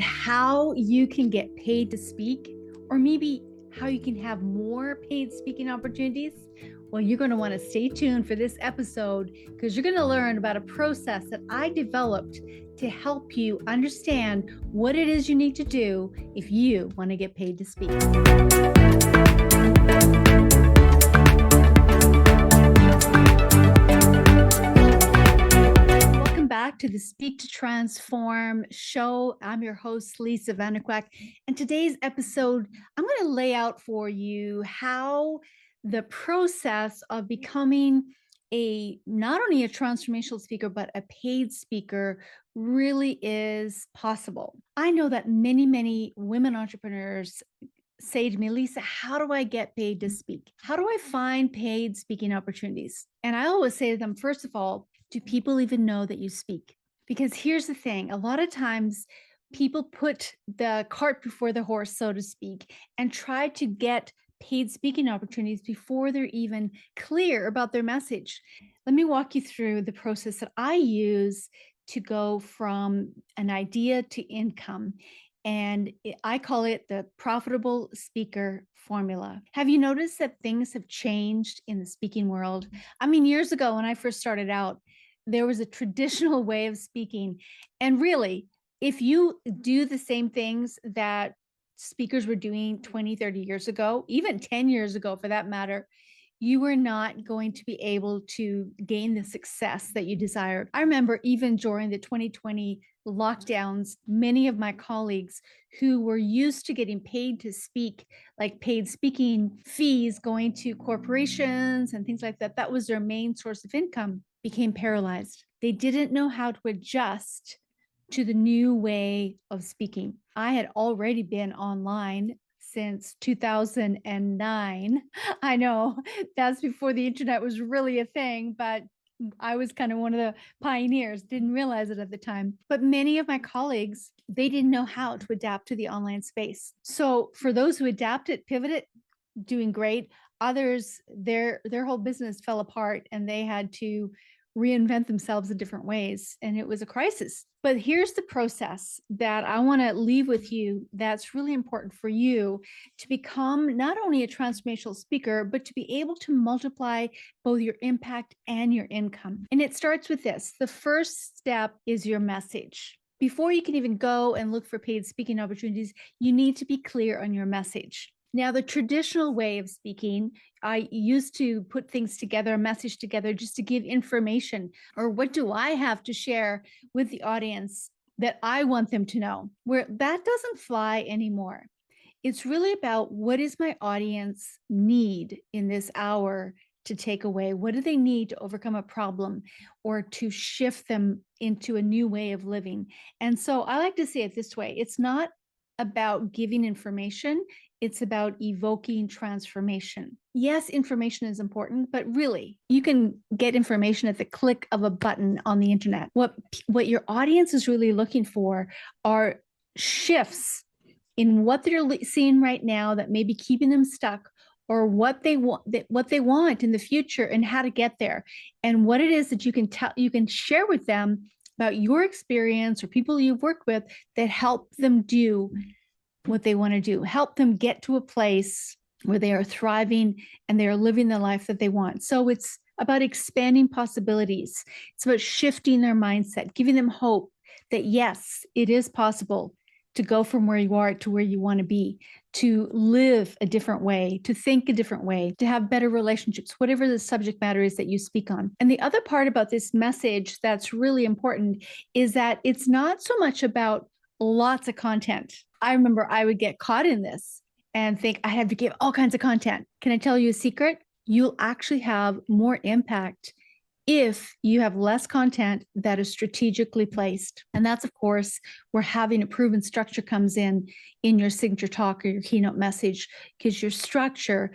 how you can get paid to speak, or maybe how you can have more paid speaking opportunities. Well, you're going to want to stay tuned for this episode because you're going to learn about a process that I developed to help you understand what it is you need to do if you want to get paid to speak. Back to the Speak to Transform show. I'm your host, Lisa Vanderkwaak. And today's episode, I'm going to lay out for you how the process of becoming not only a transformational speaker, but a paid speaker really is possible. I know that many women entrepreneurs say to me, Lisa, how do I get paid to speak? How do I find paid speaking opportunities? And I always say to them, first of all, do people even know that you speak? Because here's the thing, a lot of times people put the cart before the horse, so to speak, and try to get paid speaking opportunities before they're even clear about their message. Let me walk you through the process that I use to go from an idea to income. And I call it the profitable speaker formula. Have you noticed that things have changed in the speaking world? I mean, years ago when I first started out, there was a traditional way of speaking. And really, if you do the same things that speakers were doing 20, 30 years ago, even 10 years ago for that matter, you were not going to be able to gain the success that you desired. I remember even during the 2020 lockdowns, many of my colleagues who were used to getting paid to speak, like paid speaking fees going to corporations and things like that, that was their main source of income, became paralyzed. They didn't know how to adjust to the new way of speaking. I had already been online since 2009. I know that's before the internet was really a thing, but I was kind of one of the pioneers, didn't realize it at the time. But many of my colleagues, they didn't know how to adapt to the online space. So for those who adapted, pivoted, doing great. Others, their whole business fell apart and they had to reinvent themselves in different ways. And it was a crisis. But here's the process that I want to leave with you that's really important for you to become not only a transformational speaker, but to be able to multiply both your impact and your income. And it starts with this. The first step is your message. Before you can even go and look for paid speaking opportunities, you need to be clear on your message. Now, the traditional way of speaking, I used to put things together, a message together, just to give information, or what do I have to share with the audience that I want them to know, where that doesn't fly anymore. It's really about what does my audience need in this hour to take away? What do they need to overcome a problem or to shift them into a new way of living? And so I like to say it this way. It's not about giving information. It's about evoking transformation. Yes, information is important, but really, you can get information at the click of a button on the internet. What your audience is really looking for are shifts in what they're seeing right now that may be keeping them stuck, or what they want in the future and how to get there, and what it is that you can share with them about your experience or people you've worked with that help them do what they want to do, help them get to a place where they are thriving and they are living the life that they want. So it's about expanding possibilities. It's about shifting their mindset, giving them hope that yes, it is possible to go from where you are to where you want to be, to live a different way, to think a different way, to have better relationships, whatever the subject matter is that you speak on. And the other part about this message that's really important is that it's not so much about lots of content. I remember I would get caught in this and think I have to give all kinds of content. Can I tell you a secret? You'll actually have more impact if you have less content that is strategically placed. And that's, of course, where having a proven structure comes in your signature talk or your keynote message, because your structure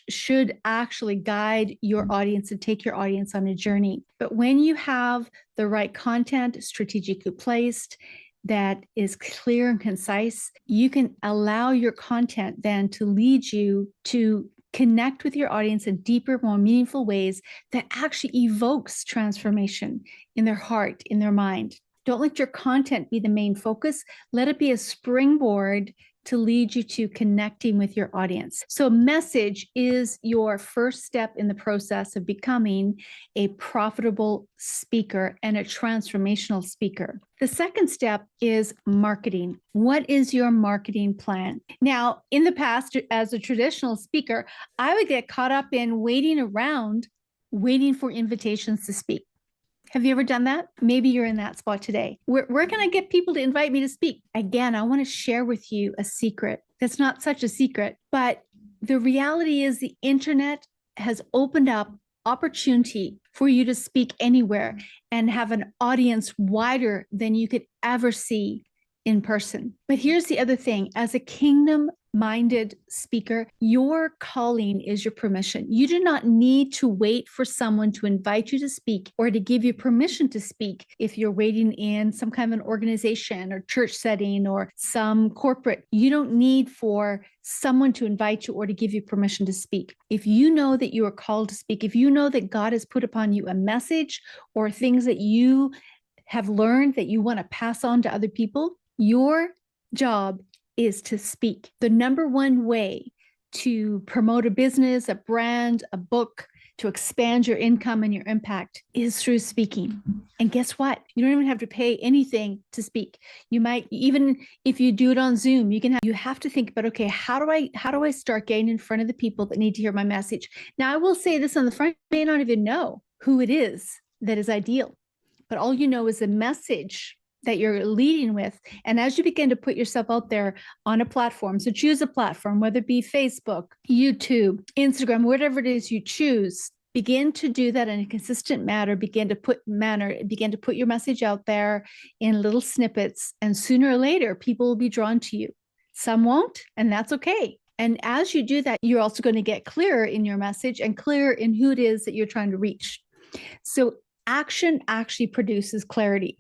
should actually guide your audience and take your audience on a journey. But when you have the right content strategically placed, that is clear and concise, you can allow your content then to lead you to connect with your audience in deeper, more meaningful ways that actually evokes transformation in their heart, in their mind. Don't let your content be the main focus. Let it be a springboard to lead you to connecting with your audience. So message is your first step in the process of becoming a profitable speaker and a transformational speaker. The second step is marketing. What is your marketing plan? Now, in the past, as a traditional speaker, I would get caught up in waiting around, waiting for invitations to speak. Have you ever done that? Maybe you're in that spot today. Where can I get people to invite me to speak? Again, I want to share with you a secret. That's not such a secret, but the reality is the internet has opened up opportunity for you to speak anywhere and have an audience wider than you could ever see in person. But here's the other thing. As a kingdom-minded speaker, your calling is your permission. You do not need to wait for someone to invite you to speak or to give you permission to speak if you're waiting in some kind of an organization or church setting or some corporate. You don't need for someone to invite you or to give you permission to speak. If you know that you are called to speak, if you know that God has put upon you a message or things that you have learned that you want to pass on to other people, your job is to speak. The number one way to promote a business, a brand, a book, to expand your income and your impact is through speaking. And guess what? You don't even have to pay anything to speak. You might, even if you do it on Zoom, you have to think about, okay, how do I start getting in front of the people that need to hear my message? Now, I will say this on the front, you may not even know who it is that is ideal, but all you know is the message that you're leading with. And as you begin to put yourself out there on a platform, so choose a platform, whether it be Facebook, YouTube, Instagram, whatever it is you choose, begin to do that in a consistent manner, begin to put your message out there in little snippets. And sooner or later, people will be drawn to you. Some won't, and that's okay. And as you do that, you're also going to get clearer in your message and clearer in who it is that you're trying to reach. So action actually produces clarity.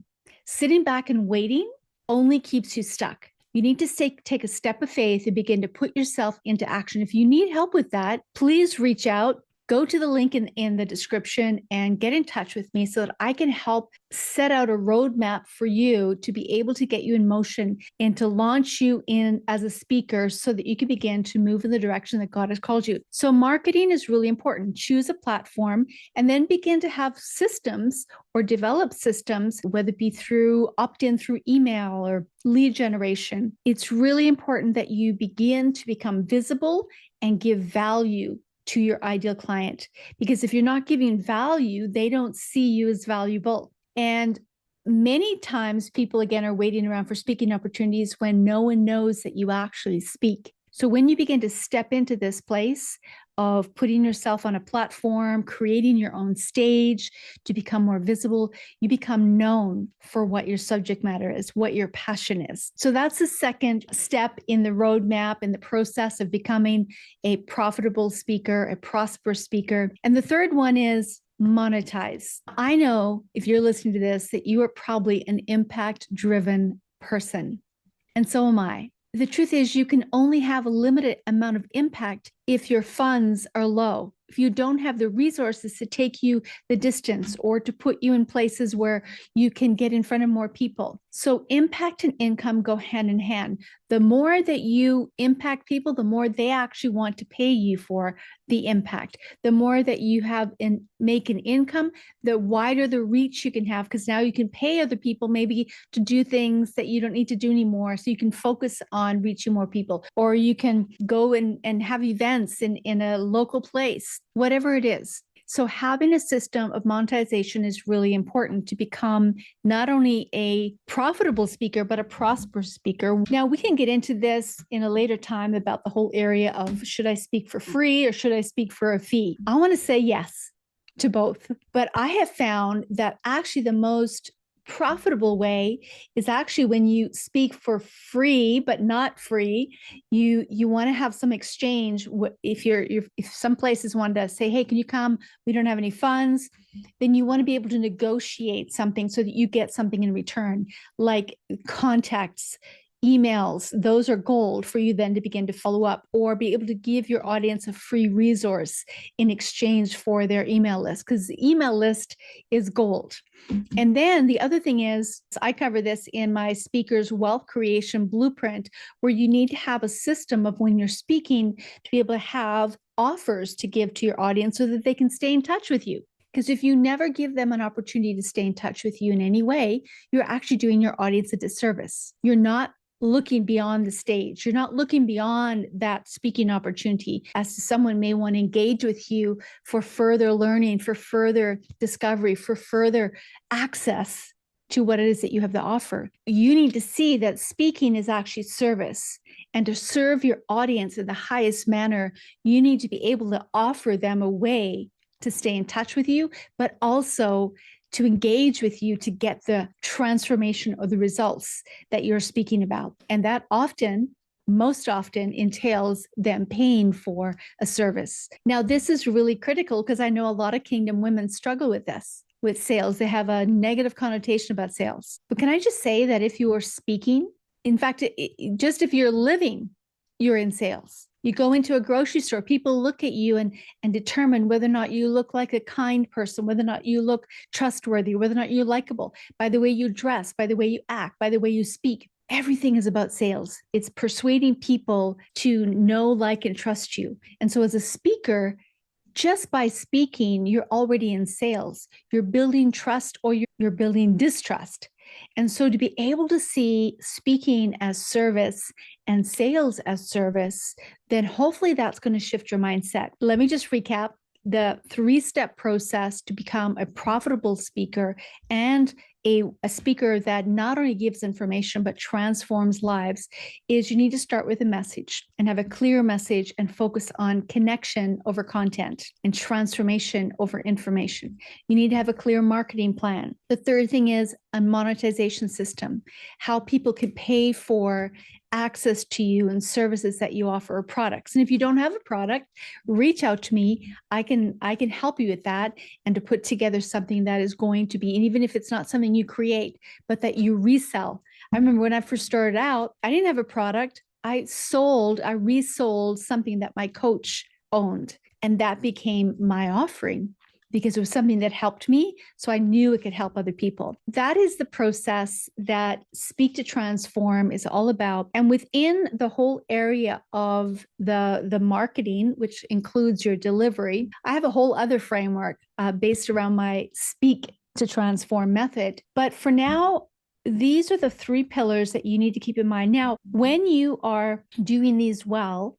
Sitting back and waiting only keeps you stuck. You need to take a step of faith and begin to put yourself into action. If you need help with that, please reach out. Go to the link in the description and get in touch with me so that I can help set out a roadmap for you to be able to get you in motion and to launch you in as a speaker so that you can begin to move in the direction that God has called you. So marketing is really important. Choose a platform and then begin to have systems or develop systems, whether it be through opt-in through email or lead generation. It's really important that you begin to become visible and give value to your ideal client. Because if you're not giving value, they don't see you as valuable. And many times people, again, are waiting around for speaking opportunities when no one knows that you actually speak. So when you begin to step into this place of putting yourself on a platform, creating your own stage to become more visible, you become known for what your subject matter is, what your passion is. So that's the second step in the roadmap, in the process of becoming a profitable speaker, a prosperous speaker. And the third one is monetize. I know if you're listening to this, that you are probably an impact-driven person. And so am I. The truth is, you can only have a limited amount of impact if your funds are low, if you don't have the resources to take you the distance or to put you in places where you can get in front of more people. So impact and income go hand in hand. The more that you impact people, the more they actually want to pay you for the impact. The more that you have and make an income, the wider the reach you can have, because now you can pay other people maybe to do things that you don't need to do anymore. So you can focus on reaching more people, or you can go and have events in a local place, whatever it is. So having a system of monetization is really important to become not only a profitable speaker, but a prosperous speaker. Now, we can get into this in a later time about the whole area of should I speak for free or should I speak for a fee? I want to say yes to both, but I have found that actually the most profitable way is actually when you speak for free but not free. You want to have some exchange. If some places want to say, hey, can you come, we don't have any funds, then you want to be able to negotiate something so that you get something in return, like contacts, emails, those are gold for you then to begin to follow up or be able to give your audience a free resource in exchange for their email list, because the email list is gold. And then the other thing is, I cover this in my Speaker's Wealth Creation Blueprint, where you need to have a system of when you're speaking to be able to have offers to give to your audience so that they can stay in touch with you. Because if you never give them an opportunity to stay in touch with you in any way, you're actually doing your audience a disservice. You're not looking beyond the stage. You're not looking beyond that speaking opportunity as to someone may want to engage with you for further learning, for further discovery, for further access to what it is that you have to offer. You need to see that speaking is actually service. And to serve your audience in the highest manner, you need to be able to offer them a way to stay in touch with you, but also to engage with you to get the transformation or the results that you're speaking about. And that often, most often, entails them paying for a service. Now, this is really critical because I know a lot of Kingdom women struggle with this, with sales. They have a negative connotation about sales. But can I just say that if you are speaking, in fact, just if you're living, you're in sales. You go into a grocery store, people look at you and determine whether or not you look like a kind person, whether or not you look trustworthy, whether or not you're likable, by the way you dress, by the way you act, by the way you speak. Everything is about sales. It's persuading people to know, like, and trust you. And so as a speaker, just by speaking, you're already in sales. You're building trust or you're building distrust. And so to be able to see speaking as service and sales as service, then hopefully that's going to shift your mindset. Let me just recap the 3-step process to become a profitable speaker and a speaker that not only gives information but transforms lives. Is you need to start with a message and have a clear message and focus on connection over content and transformation over information. You need to have a clear marketing plan. The third thing is a monetization system, how people could pay for access to you and services that you offer or products. And if you don't have a product, reach out to me. I can help you with that and to put together something that is going to be, and even if it's not something you create, but that you resell. I remember when I first started out, I didn't have a product. I resold something that my coach owned, and that became my offering because it was something that helped me. So I knew it could help other people. That is the process that Speak to Transform is all about. And within the whole area of the marketing, which includes your delivery, I have a whole other framework based around my Speak to Transform method. But for now, these are the 3 pillars that you need to keep in mind. Now, when you are doing these well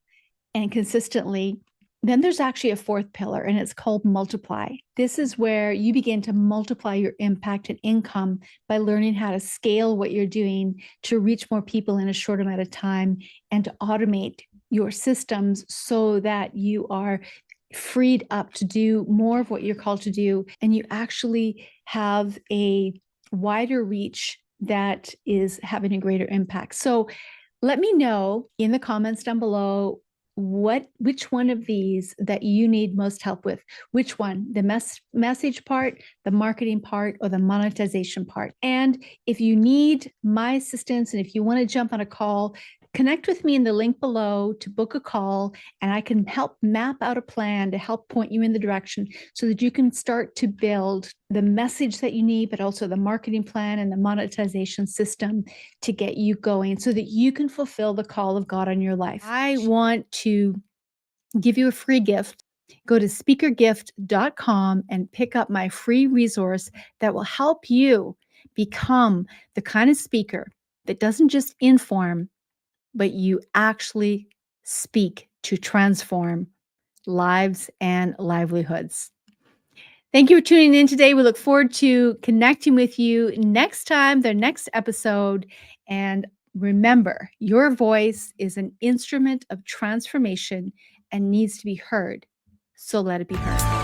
and consistently, then there's actually a 4th pillar, and it's called multiply. This is where you begin to multiply your impact and income by learning how to scale what you're doing to reach more people in a short amount of time and to automate your systems so that you are freed up to do more of what you're called to do, and you actually have a wider reach that is having a greater impact. So let me know in the comments down below which one of these that you need most help with. Which one? The message part, the marketing part, or the monetization part? And if you need my assistance and if you want to jump on a call, connect with me in the link below to book a call, and I can help map out a plan to help point you in the direction so that you can start to build the message that you need, but also the marketing plan and the monetization system to get you going so that you can fulfill the call of God on your life. I want to give you a free gift. Go to speakergift.com and pick up my free resource that will help you become the kind of speaker that doesn't just inform, but you actually speak to transform lives and livelihoods. Thank you for tuning in today. We look forward to connecting with you next time, the next episode. And remember, your voice is an instrument of transformation and needs to be heard. So let it be heard.